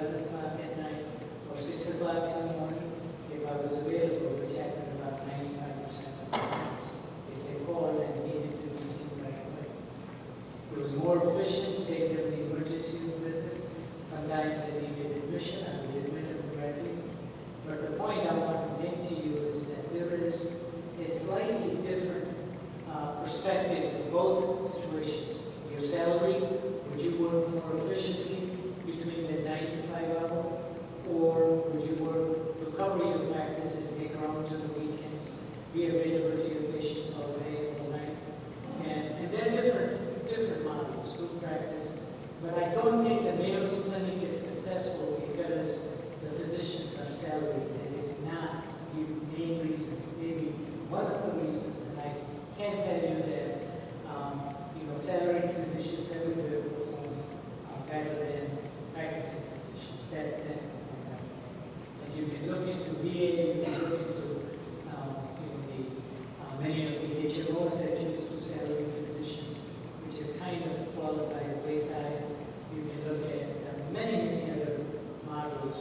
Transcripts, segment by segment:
11 o'clock at night or 6 o'clock in the morning, if I was available, which happened about 95% of the times, if they called and needed to be seen right away. It was more efficient, saved them the emergency room visit. Sometimes they needed admission, I would admit them directly. But the point I want to make to you is that there is a slightly different perspective to both situations. Your salary, would you work more efficiently between the 9 to 5 hour, or would you work, recover your practice and take around to the weekends, be available to your patients all day, all night? And they're different models, group practice. But I don't think the Mayo's Clinic is successful because the physicians are salaried. That is not the main reason, maybe one of the reasons, and I can tell you that salaried physicians everywhere perform better than practicing physicians. That's the point. And you can look into VA, you can look into many of the HMOs that use to salaried physicians, which have kind of fallen by the wayside. You can look at many other models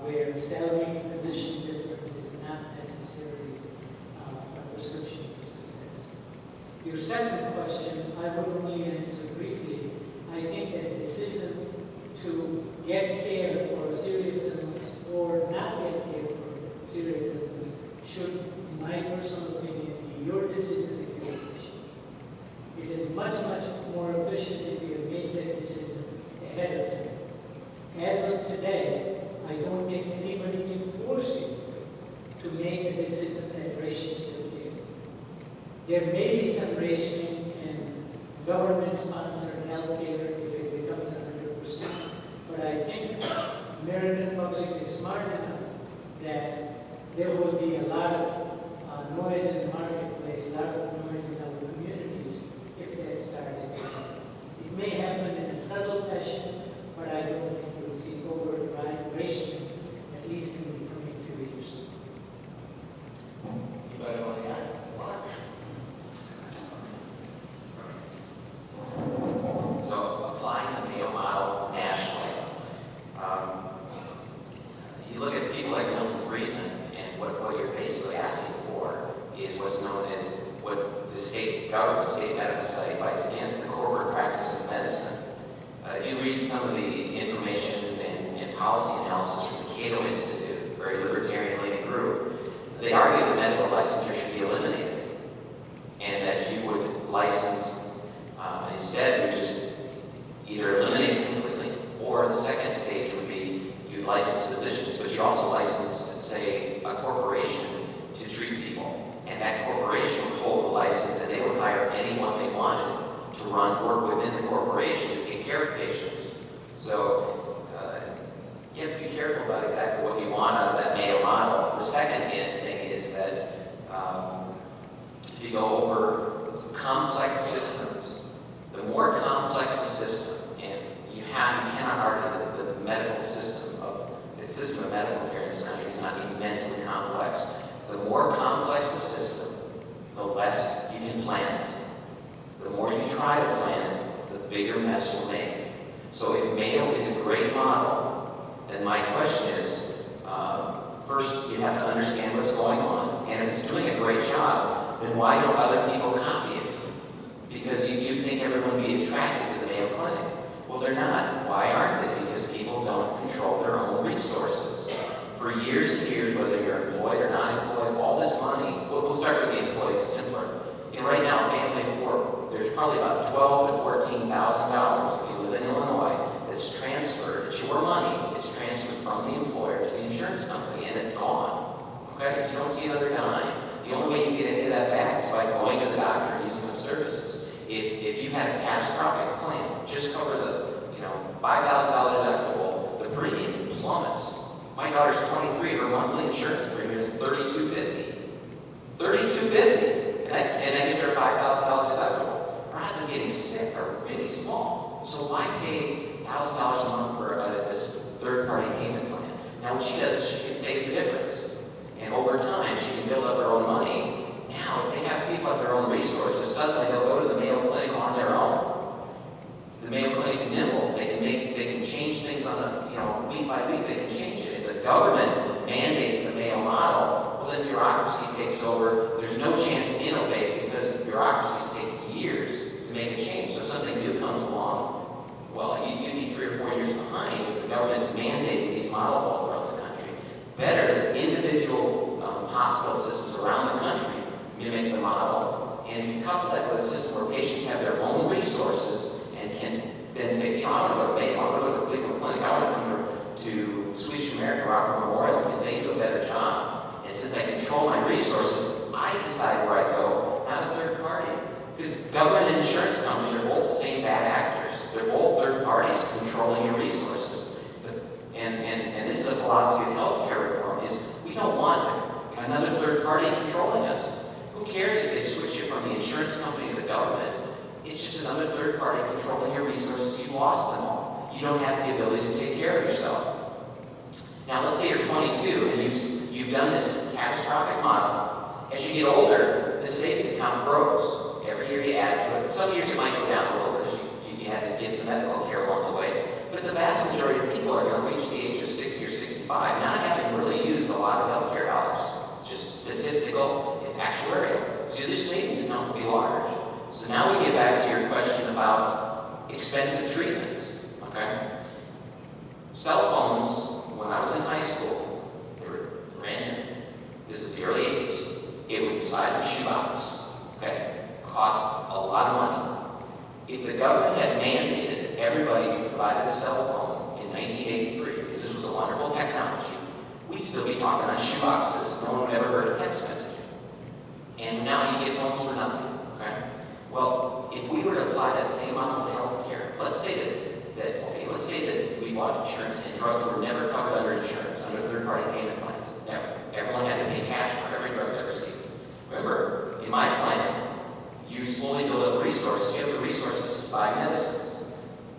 where salaried physician difference is not necessarily a prescription for success. Your second question, I would only answer briefly. I think that decision to get care for serious illness or not get care for serious illness should, in my personal opinion, be your decision if you're a patient. It is much more efficient if you have made that decision ahead of time. As of today, I don't think anybody can force you to make a decision that rations your care. There may be some rationing in government-sponsored health care if it becomes 100%, but I think American public is smart enough that there will be a lot of noise in the marketplace, a lot of noise in our communities if that started. It may happen in a subtle fashion, but I don't think you'll see overt rationing, at least in the coming few years. Anybody want to add? So applying the Mayo model nationally, you look at people like Milton Friedman, and what you're basically asking for is what's known as what the state government, state medical society fights against, the corporate practice of medicine. If you read some of the information and policy analysis from the Cato Institute, a very libertarian-leaning group, they argue that medical licensure should be eliminated, and that you would license, instead you just either eliminate it completely, or the second stage would be you'd license physicians, but you also license, say, a corporation to treat people, and that corporation would hold the license, and they would hire anyone they wanted to work within the corporation to take care of patients. So you have to be careful about exactly what you want out of that Mayo model. The second thing is that if you go over complex systems, the more complex the system, and you cannot argue that the system of medical care in this country is not immensely complex. The more complex the system, the less you can plan it. The more you try to plan it, the bigger mess you'll make. So if Mayo is a great model, then my question is, first you have to understand what's going on, and if it's doing a great job, then why don't other people copy it? Because you'd think everyone would be attracted to the Mayo Clinic. Well, they're not. Why aren't they? Because people don't control their own resources. For years and years, whether you're employed or not employed, all this money, we'll start with the employee simpler. Right now, family of four, there's probably about $12,000 to $14,000 if you live in Illinois that's transferred. It's your money. It's transferred from the employer to the insurance company, and it's gone. Okay? You don't see another dime. The only way you get any of that back is by going to the doctor and using their services. If you had a catastrophic claim, just cover the $5,000 deductible, the premium plummets. My daughter's 23. Her monthly insurance premium is $3,250. $3,250. And that gives her a $5,000 deductible. Her odds of getting sick are really small. So why pay $1,000 a month for this third-party payment plan? Now what she does is she can save the difference. And over time, she can build up her own money. Now, if they have people have their own resources, suddenly they'll go to the Mayo Clinic on their own. The Mayo Clinic's nimble. They can change things on a by week, they can change it. If the government mandates the Mayo model, well, then bureaucracy takes over. There's no chance to innovate because bureaucracies take years to make a change. So if something new comes along, well, you'd be 3 or 4 years behind if the government is mandating these models all around the country. Better individual hospital systems around the country mimic the model, and if you couple that with a system where patients have their own resources and can then say, I want to go to Mayo, I want to go to the Cleveland Clinic, I want to come to Swedish American Rockford Memorial because they do a better job. And since I control my resources, I decide where I go, not a third party. Because government and insurance companies are both the same bad actors. They're both third parties controlling your resources. And this is a philosophy of healthcare reform, is we don't want another third party controlling us. Who cares if they switch you from the insurance company to the government? It's just another third party controlling your resources. You've lost them all. You don't have the ability to take care of yourself. Now, let's say you're 22 and you've done this catastrophic model. As you get older, the savings account grows. Every year you add to it. Some years it might go down a little because you had to get some medical care along the way. But the vast majority of people are going to reach the age of 60 or 65, not having really used a lot of healthcare dollars. It's just statistical, it's actuarial. So this savings account will be large. So now we get back to your question about expensive treatments, okay? Cell phones, when I was in high school, they were brand new. This is the early 80s. It was the size of a shoebox, okay? Cost a lot of money. If the government had mandated everybody be provided a cell phone in 1983, because this was a wonderful technology, we'd still be talking on shoeboxes. No one would ever heard a text message. And now you get phones for nothing, okay? Well, if we were to apply that same model to healthcare, let's say let's say that we bought insurance and drugs were never covered under insurance, under third-party payment plans. Never. Everyone had to pay cash for every drug they received. Remember, in my plan, you slowly build up resources. You have the resources to buy medicines.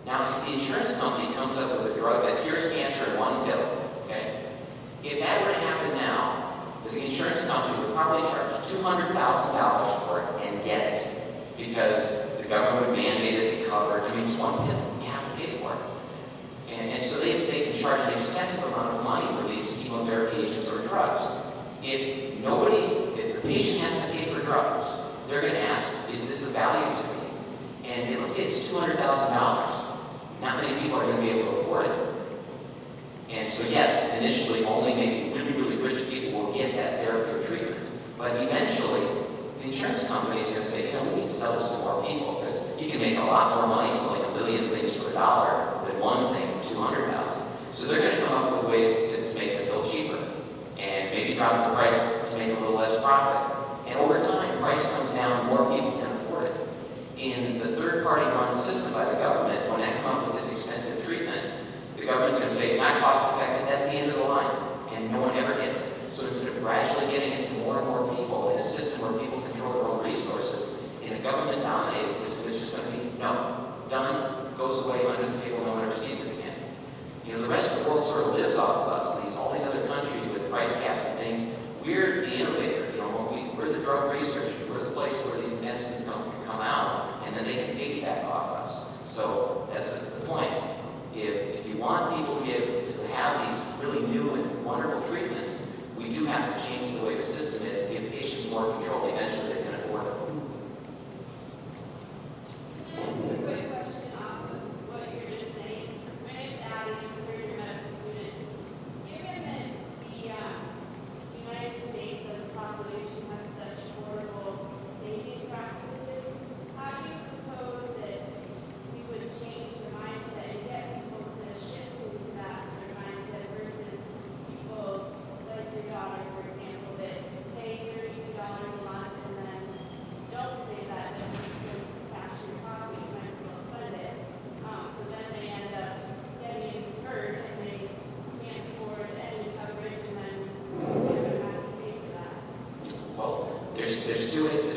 Now, if the insurance company comes up with a drug that cures cancer in one pill, okay? If that were to happen now, the insurance company would probably charge $200,000 for it and get it because the government would mandate it be covered. I mean, it's one pill. You have to pay for it. And so they can charge an excessive amount of money for these chemotherapy agents or drugs. If the patient has to pay for drugs, they're going to ask, is this of value to me? And let's say it's $200,000. Not many people are going to be able to afford it. And so yes, initially only maybe really, really rich people will get that therapy or treatment. But eventually, the insurance company is going to say, we need to sell this to more people because you can make a lot more money selling a million things for $1 than one thing for $200,000. So they're going to come up with ways to make the pill cheaper and maybe drop the price to make a little less profit. And over time, price comes down, more people can afford it. In the third-party run system by the government, when I come up with this expensive treatment, the government's going to say, not cost-effective, that's the end of the line, and no one ever gets it. So instead of gradually getting it to more and more people in a system where people control their own resources, in a government-dominated system, it's just going to be, no, done, goes away under the table, no one ever sees it again. The rest of the world sort of lives off of us, all these other countries with price caps and things. We're the innovator, we're the drug researchers, we're the place where the medicines come out, and then they can piggyback off us. So that's the point. If you want people to be able to have these really new and wonderful treatments, we do have to change the way the system is to give patients more control. Eventually they can afford it. Quick question off of what you're just saying. My name's Abby, I'm a third-year medical student. Given that the United States as a population has such horrible saving practices, how do you propose that we would change the mindset and get people to shift into that sort of mindset versus people like your daughter, for example, that pay $32 a month and then don't say that just because cash in your pocket, you might as well spend it. So then they end up getting hurt and they can't afford any coverage and then they're going to have to pay for that. Well, there's two ways to